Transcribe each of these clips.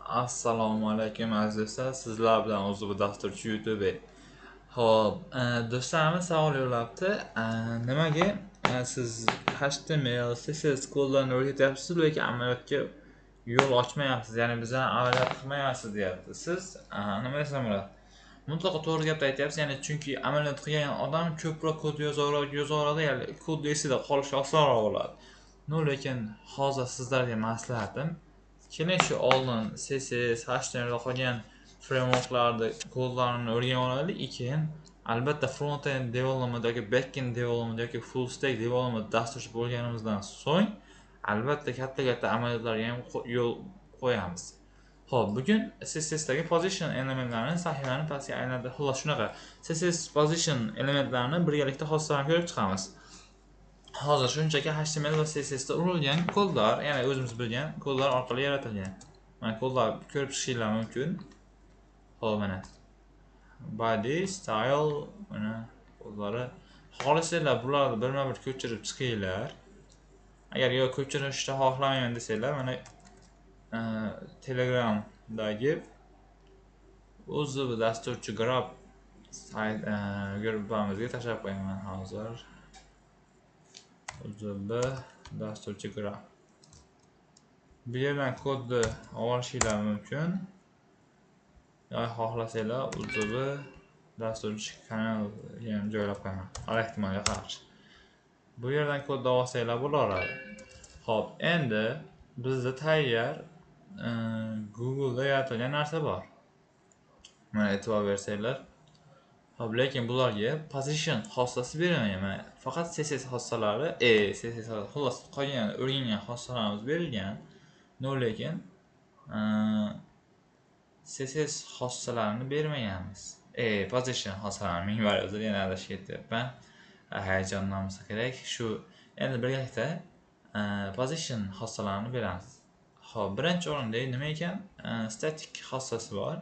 Assalomu alaykum aziz do'stlar, sizlar bilan o'zi bu dasturchi YouTube. Xo'p, do'stlarimiz savol yo'llabdi. Nimaga siz HTML, CSS kodlarni o'rgatyapsiz, lekin amaliyotga yo'l ochmayapsiz, ya'ni bizdan amaliyot qilmayapsiz deyapti. Siz nima desam bo'ladi? Mutlaqo to'g'ri gapni aytyapsiz, ya'ni chunki amaliyot qilgan odam ko'proq kod yozaveradi, ya'ni kod esida qolishi osonroq bo'ladi. Lekin hozir sizlarga maslahatim, keling shu oldin CSS, HTML va qolgan frameworklarni kodlarini o'rganib olaylik, keyin albatta front-end development yoki back-end development yoki full stack development dasturchi bo'lganimizdan so'ng albatta katta amaliyotlarga ham yo'l qo'yamiz. Xo'p, bugun CSSdagi position elementlarini sahifaning pastiga aylantirib, xullas shunaqa CSS position elementlarini birgalikda xossalarini ko'rib chiqamiz. Hozir shunchaki HTML va CSSda urilgan kodlar, ya'ni o'zimiz bilgan kodlar orqali yaratilgan. Mana kodlar ko'rib chiqishinglar mumkin. Xo'p, mana body, style, mana kodlari. Xohlasanglar bularni birma-bir ko'chirib chiqinglar. Agar yo ko'chirishni xohlamayman desanglar, mana Telegramdagi o'zi bu dasturchi grab sayt guruhimizga tashlab qo'yaman hozir. O'zB dasturchi grab. Bu yerdan kodni olishinglar mumkin. Yoki xohlasanglar O'zB dasturchi kanalga ham joylab qo'yaman. Har ehtimolga qarshi. Bu yerdan kodni olsanglar bo'laveradi. Xo'p, endi bizda tayyor Google'da yaratilgan narsa bor. Mana e'tibor bersanglar. Xo'p, lekin bularga position xossasi berilmagan. Faqat CSS xossalari, CSS xullas qolgan o'rgangan xossalarimiz berilgan. Lekin CSS xossalarini bermaganmiz. Position xossalarini ming bor o'zida yana adashib ketyapman. Hayajondan bo'lsa kerak. Shu endi birgalikda position xossalarini beramiz. Xo'p, birinchi o'rinda nima ekan? Static xossasi bor.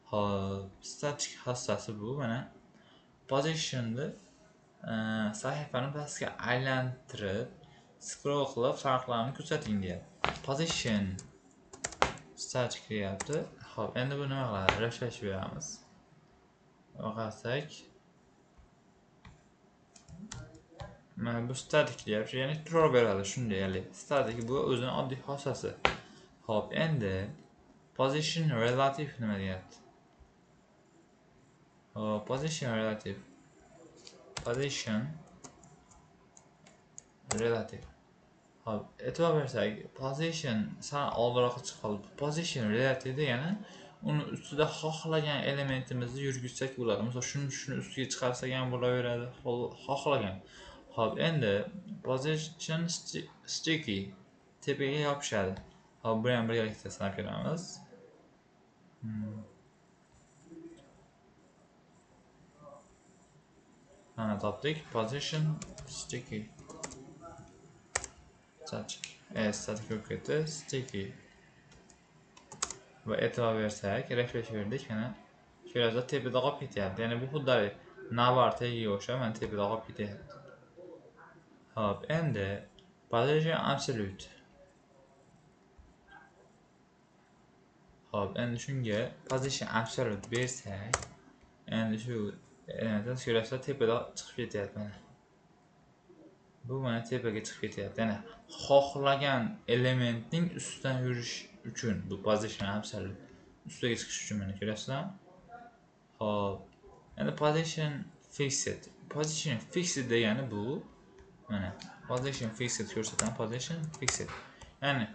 Xo'p, static xossasi bu mana positionni sahifani pastga aylantirib, scroll qilib farqlarni ko'rsating deyapti. Position static deyapti. Xo'p, endi bu nima qiladi? Refresh beramiz. Qarasak, mana bu static deyapti, ya'ni turaveradi shunday, ya'ni static bu o'zining oddiy xossasi. Xo'p, endi position relative nima deyapti? Position relative. Hop, e'tibor bersak, position sal oldinroq chiqib qoldi. Position relative degani uni ustida xohlagan elementimizni yurgizsak bo'ladi. Masalan, shuni ustiga chiqarsak ham bo'laveradi, xohlagan. Hop, endi position sticky tepaga yopishadi. Hop, bu ham birgalikda sinab ko'ramiz. Mana topdik. Position sticky. Static bo'lib ketdi. Sticky. Va e'tibor bersak, refresh berdik, mana shu yerda tepada qolib ketyapti. Ya'ni bu xuddi navbar tagiga o'xshab, mana tepada qolib ketyapti. Hop, endi position absolute. Hop, endi shunga position absolute bersak, endi shu elementni ko'rasizlar, tepada chiqib ketyapti mana. Bu mana tepaga chiqib ketyapti. Ya'ni xohlagan elementning ustidan yurish uchun bu position absolute. Ustiga chiqish uchun mana ko'rasizlar. Hop. Endi position fixed. Position fixed degani bu mana position fixed ko'rsatgan position fixed. Ya'ni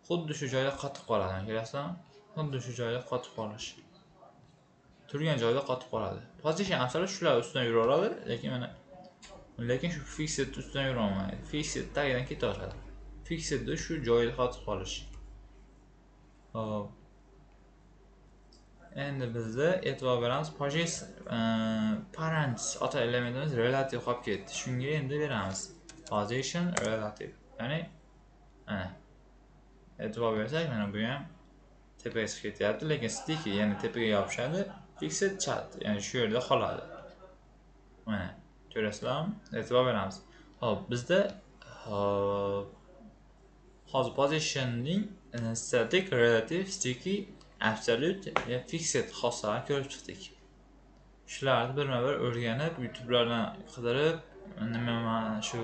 xuddi shu joyda qotib qoladi, ko'rasizlar? Xuddi shu joyda qotib qolish. Turgan joyda qotib qoladi. Position absolute shular ustidan yuraveradi, lekin shu fixed ustidan yurolmaydi. Fixed tagidan ketaveradi. Fixed shu joyda qotib qolish. Hop. Endi bizda e'tibor beramiz, parents ota elementimiz relative qolib ketdi. Shunga endi beramiz position relative. Ya'ni mana e'tibor bersak, mana bu ham tepaga chiqib ketyapti, lekin sticky, ya'ni tepaga yopishadi. Fixed chat, ya'ni shu yerda qoladi. Mana ko'rasizlarmi? E'tibor beramiz. Hop, bizda hozir positionning static, relative, sticky, absolute va fixed xossalarni ko'rib chiqdik. Shularni birma-bir o'rganib, YouTube'lardan qidirib, nima shu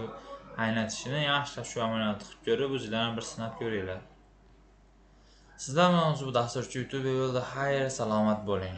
aynatishini yaxshilab shu amaliyotni qilib ko'rib, o'zinglarni bir sinab ko'ringlar. Sizlar bilan bu dasturchi YouTube yo'lida xayr, salomat bo'ling.